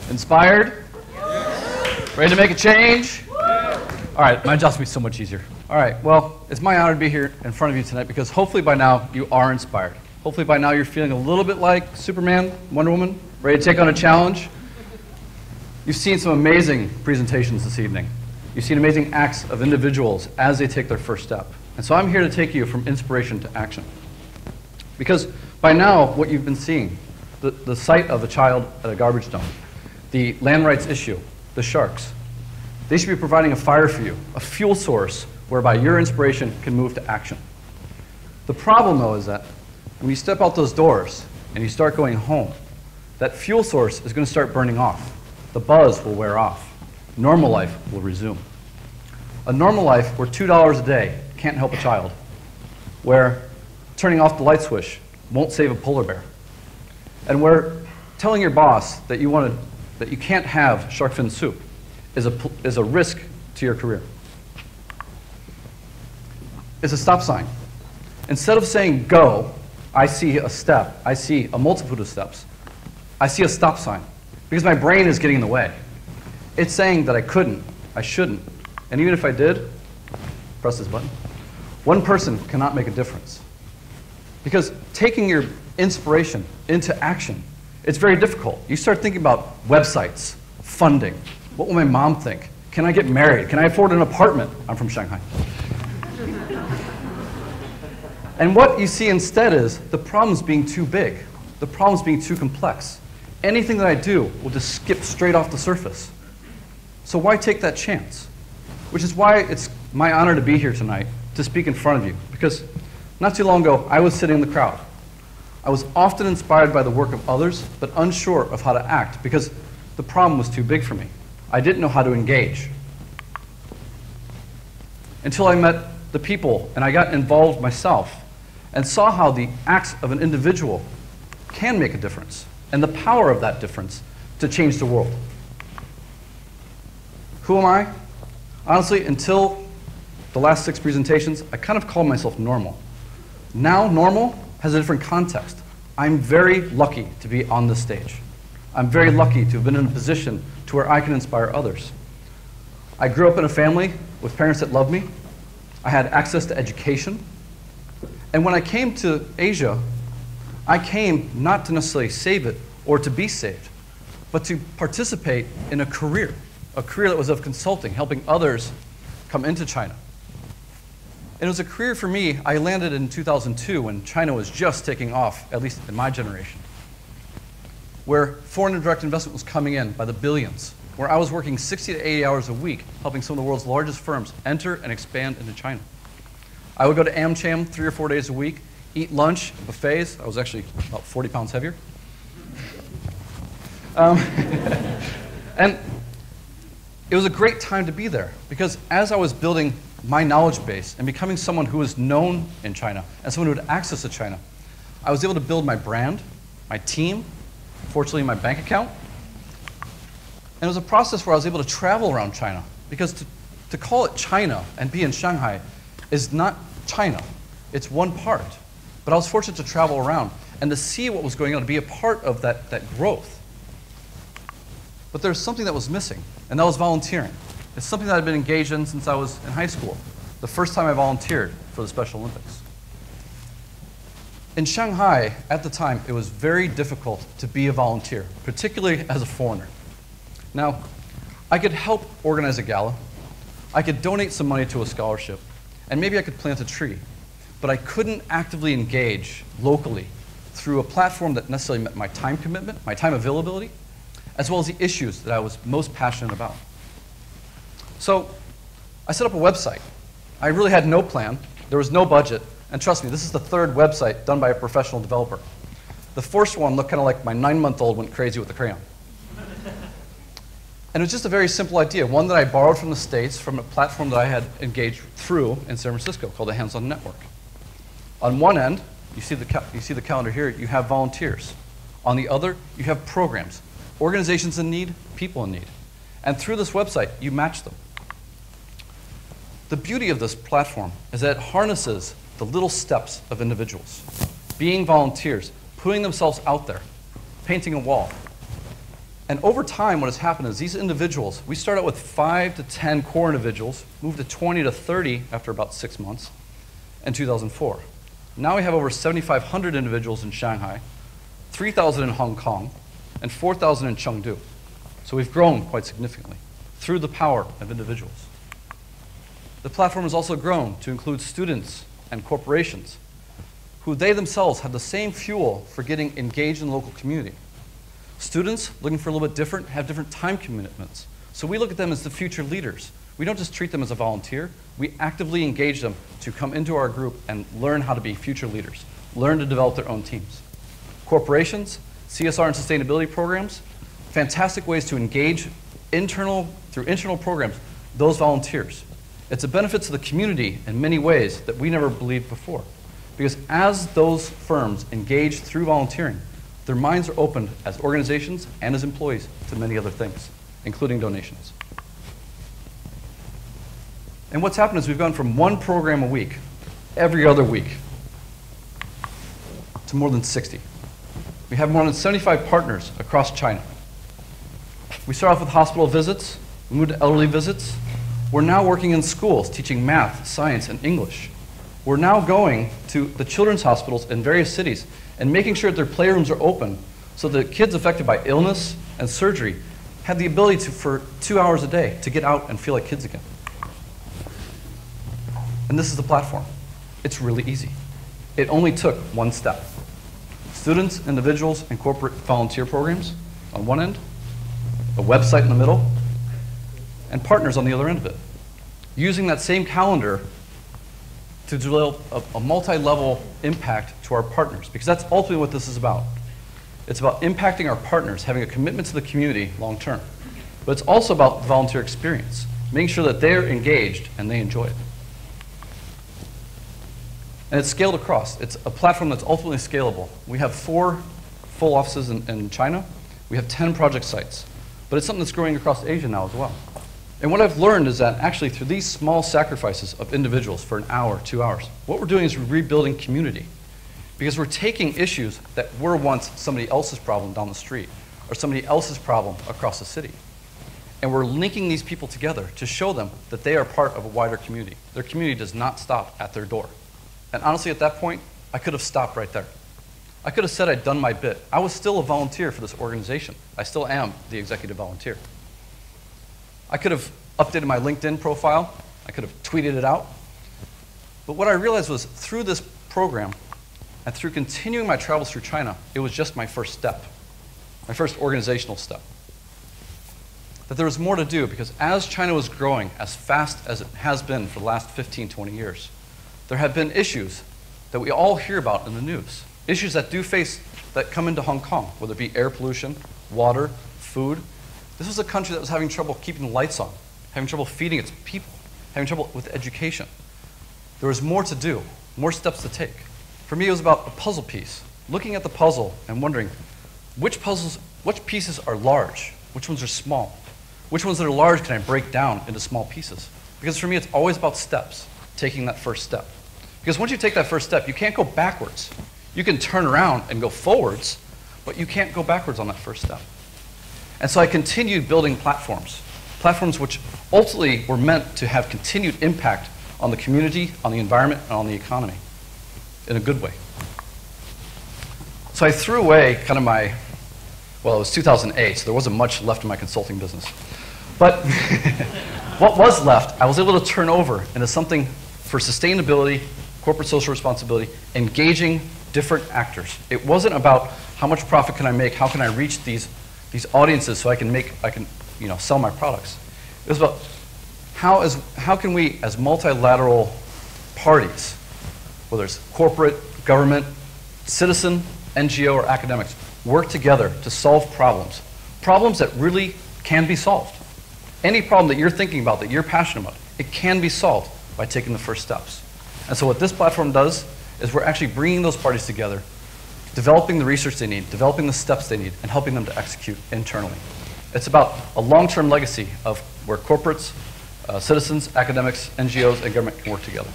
Inspired? Yes. Ready to make a change? Yes. All right, my job's will be so much easier. All right, well, it's my honor to be here in front of you tonight because hopefully by now you are inspired. Hopefully by now you're feeling a little bit like Superman, Wonder Woman, ready to take on a challenge. You've seen some amazing presentations this evening. You've seen amazing acts of individuals as they take their first step. And so I'm here to take you from inspiration to action. Because by now, what you've been seeing, the sight of a child at a garbage dump, the land rights issue, the sharks, they should be providing a fire for you, a fuel source whereby your inspiration can move to action. The problem, though, is that when you step out those doors and you start going home, that fuel source is going to start burning off. The buzz will wear off. Normal life will resume. A normal life where $2 a day can't help a child, where turning off the light switch won't save a polar bear, and where telling your boss that you can't have shark fin soup is a risk to your career. It's a stop sign. Instead of saying go, I see a step, I see a multitude of steps. I see a stop sign because my brain is getting in the way. It's saying that I couldn't, I shouldn't, and even if I did, press this button, one person cannot make a difference. Because taking your inspiration into action, it's very difficult. You start thinking about websites, funding. What will my mom think? Can I get married? Can I afford an apartment? I'm from Shanghai. And what you see instead is the problems being too big, the problems being too complex. Anything that I do will just skip straight off the surface. So why take that chance? Which is why it's my honor to be here tonight to speak in front of you. Because not too long ago, I was sitting in the crowd. I was often inspired by the work of others, but unsure of how to act because the problem was too big for me. I didn't know how to engage. Until I met the people and I got involved myself and saw how the acts of an individual can make a difference and the power of that difference to change the world. Who am I? Honestly, until the last 6 presentations, I kind of called myself normal. Now, normal has a different context. I'm very lucky to be on this stage. I'm very lucky to have been in a position to where I can inspire others. I grew up in a family with parents that loved me. I had access to education. And when I came to Asia, I came not to necessarily save it or to be saved, but to participate in a career that was of consulting, helping others come into China. And it was a career for me. I landed in 2002 when China was just taking off, at least in my generation, where foreign direct investment was coming in by the billions, where I was working 60 to 80 hours a week, helping some of the world's largest firms enter and expand into China. I would go to AmCham 3 or 4 days a week, eat lunch at buffets. I was actually about 40 pounds heavier. And it was a great time to be there because as I was building my knowledge base and becoming someone who was known in China and someone who had access to China, I was able to build my brand, my team, fortunately my bank account. And it was a process where I was able to travel around China because to call it China and be in Shanghai is not China. It's one part. But I was fortunate to travel around and to see what was going on, to be a part of that growth. But there's something that was missing, and that was volunteering. It's something that I've been engaged in since I was in high school, the first time I volunteered for the Special Olympics. In Shanghai, at the time, it was very difficult to be a volunteer, particularly as a foreigner. Now, I could help organize a gala, I could donate some money to a scholarship, and maybe I could plant a tree, but I couldn't actively engage locally through a platform that necessarily met my time commitment, my time availability, as well as the issues that I was most passionate about. So I set up a website. I really had no plan. There was no budget. And trust me, this is the 3rd website done by a professional developer. The first one looked kind of like my 9-month-old went crazy with the crayon. And it was just a very simple idea, one that I borrowed from the States from a platform that I had engaged through in San Francisco called the Hands-On Network. On one end, you see the calendar here, you have volunteers. On the other, you have programs, organizations in need, people in need. And through this website, you match them. The beauty of this platform is that it harnesses the little steps of individuals, being volunteers, putting themselves out there, painting a wall. And over time, what has happened is these individuals, we start out with 5 to 10 core individuals, moved to 20 to 30 after about 6 months in 2004. Now we have over 7,500 individuals in Shanghai, 3,000 in Hong Kong, and 4,000 in Chengdu. So we've grown quite significantly through the power of individuals. The platform has also grown to include students and corporations who they themselves have the same fuel for getting engaged in the local community. Students, looking for a little bit different, have different time commitments. So we look at them as the future leaders. We don't just treat them as a volunteer. We actively engage them to come into our group and learn how to be future leaders, learn to develop their own teams. Corporations, CSR and sustainability programs, fantastic ways to engage through internal programs, those volunteers. It's a benefit to the community in many ways that we never believed before. Because as those firms engage through volunteering, their minds are opened as organizations and as employees to many other things, including donations. And what's happened is we've gone from 1 program a week, every other week, to more than 60. We have more than 75 partners across China. We start off with hospital visits, we moved to elderly visits. We're now working in schools, teaching math, science, and English. We're now going to the children's hospitals in various cities and making sure that their playrooms are open so that kids affected by illness and surgery have the ability to, for 2 hours a day, to get out and feel like kids again. And this is the platform. It's really easy. It only took 1 step. Students, individuals, and corporate volunteer programs on one end, a website in the middle, and partners on the other end of it. Using that same calendar to develop a multi-level impact to our partners, because that's ultimately what this is about. It's about impacting our partners, having a commitment to the community long term. But it's also about the volunteer experience, making sure that they're engaged and they enjoy it. And it's scaled across. It's a platform that's ultimately scalable. We have 4 full offices in China. We have 10 project sites. But it's something that's growing across Asia now as well. And what I've learned is that actually through these small sacrifices of individuals for an hour, 2 hours, what we're doing is we're rebuilding community. Because we're taking issues that were once somebody else's problem down the street or somebody else's problem across the city. And we're linking these people together to show them that they are part of a wider community. Their community does not stop at their door. And honestly, at that point, I could have stopped right there. I could have said I'd done my bit. I was still a volunteer for this organization. I still am the executive volunteer. I could have updated my LinkedIn profile. I could have tweeted it out. But what I realized was through this program and through continuing my travels through China, it was just my first step, my first organizational step. That there was more to do because as China was growing as fast as it has been for the last 15, 20 years, there have been issues that we all hear about in the news. Issues that that come into Hong Kong, whether it be air pollution, water, food. This was a country that was having trouble keeping the lights on, having trouble feeding its people, having trouble with education. There was more to do, more steps to take. For me, it was about a puzzle piece, looking at the puzzle and wondering which pieces are large, which ones are small, which ones that are large can I break down into small pieces. Because for me, it's always about steps, taking that first step. Because once you take that first step, you can't go backwards. You can turn around and go forwards, but you can't go backwards on that first step. And so I continued building platforms which ultimately were meant to have continued impact on the community, on the environment, and on the economy in a good way. So I threw away kind of it was 2008, so there wasn't much left in my consulting business. But what was left, I was able to turn over into something for sustainability, corporate social responsibility, engaging different actors. It wasn't about how much profit can I make, how can I reach these audiences so I can sell my products. It was about how can we as multilateral parties, whether it's corporate, government, citizen, NGO, or academics, work together to solve problems that really can be solved. Any problem that you're thinking about, that you're passionate about, it can be solved by taking the first steps. And so what this platform does is we're actually bringing those parties together, developing the research they need, developing the steps they need, and helping them to execute internally. It's about a long-term legacy of where corporates, citizens, academics, NGOs, and government can work together.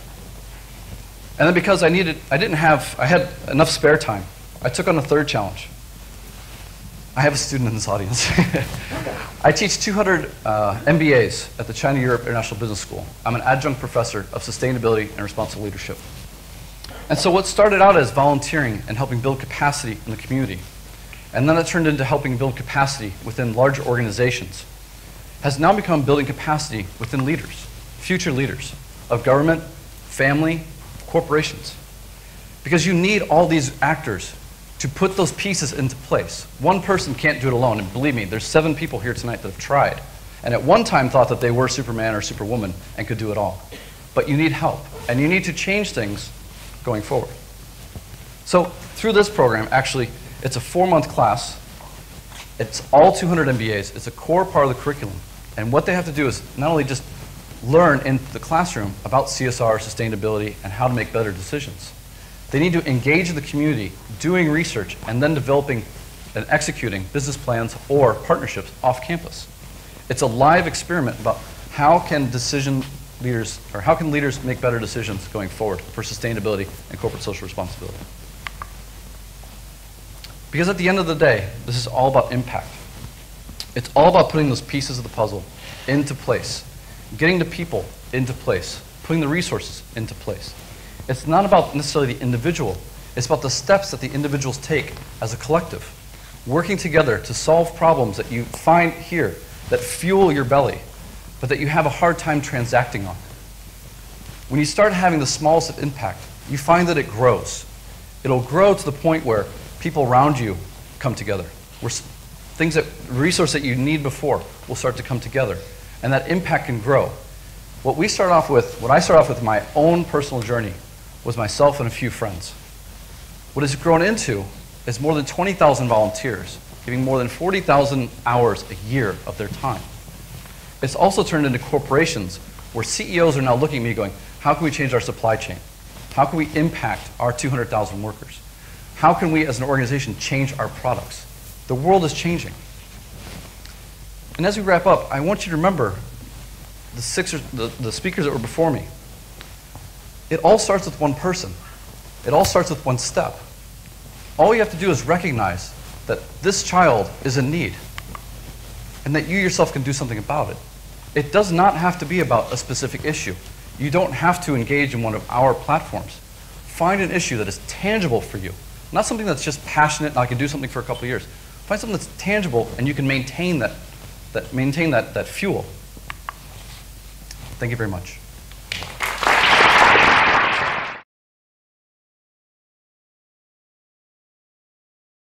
And then because I had enough spare time, I took on a third challenge. I have a student in this audience. I teach 200 MBAs at the China-Europe International Business School. I'm an adjunct professor of sustainability and responsible leadership. And so what started out as volunteering and helping build capacity in the community, and then it turned into helping build capacity within larger organizations, has now become building capacity within leaders, future leaders of government, family, corporations. Because you need all these actors to put those pieces into place. One person can't do it alone, and believe me, there's 7 people here tonight that have tried, and at one time thought that they were Superman or Superwoman and could do it all. But you need help, and you need to change things going forward. So through this program, actually, it's a 4-month class. It's all 200 MBAs. It's a core part of the curriculum. And what they have to do is not only just learn in the classroom about CSR, sustainability, and how to make better decisions. They need to engage in the community, doing research, and then developing and executing business plans or partnerships off campus. It's a live experiment about how can leaders make better decisions going forward for sustainability and corporate social responsibility. Because at the end of the day, this is all about impact. It's all about putting those pieces of the puzzle into place, getting the people into place, putting the resources into place. It's not about necessarily the individual. It's about the steps that the individuals take as a collective, working together to solve problems that you find here that fuel your belly, but that you have a hard time transacting on. When you start having the smallest of impact, you find that it grows. It'll grow to the point where people around you come together, where resources that you need before will start to come together, and that impact can grow. What I started off with my own personal journey was myself and a few friends. What it's grown into is more than 20,000 volunteers, giving more than 40,000 hours a year of their time. It's also turned into corporations where CEOs are now looking at me going, how can we change our supply chain? How can we impact our 200,000 workers? How can we as an organization change our products? The world is changing. And as we wrap up, I want you to remember the speakers that were before me. It all starts with one person. It all starts with one step. All you have to do is recognize that this child is in need and that you yourself can do something about it. It does not have to be about a specific issue. You don't have to engage in one of our platforms. Find an issue that is tangible for you, not something that's just passionate and I can do something for a couple of years. Find something that's tangible and you can maintain that fuel. Thank you very much.